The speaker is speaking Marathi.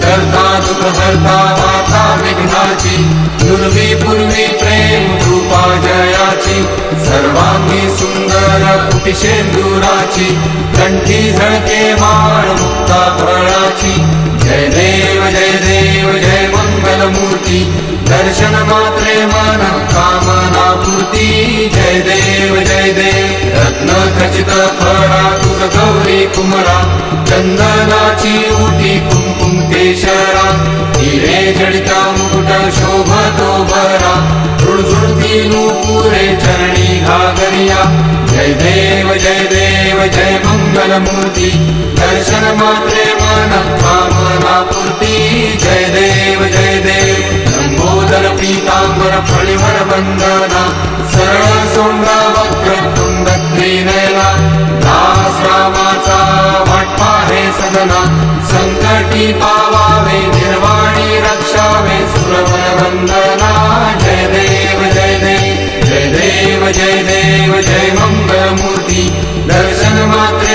करता दुःख हरता माता विघ्नाची दुर्वी पूर्वी प्रेम कृपा जयाची सर्वांगी सुंदर कुटिशेंदुराची कंठी झळके माळ मुक्ता फळाची जय देव जय मंगल मूर्ती दर्शन मात्रे मन कामना पूर्ती जय देव रत्न खचित फळा तुझ गौरी कुमरा चंदनाची उटी कुंकुम केशरा हिरे जडिता मुकुट शोभतो बरा झुळझुळती नूपुरे चरणी घागरिया जय देव जय मंगल मूर्ती दर्शन मात्रे मन कामना पूर्ती जय देव लंबोदर पीतांबर फळीवर वंदना सरळ सोंडा वक्रतुंड त्रिनयना दास रामाचा वाटपा हे सदना संकटी पावावे निर्वाणी रक्षावे सुरवन वंदना जय देव जय मंगल मूर्ती दर्शन मात्रे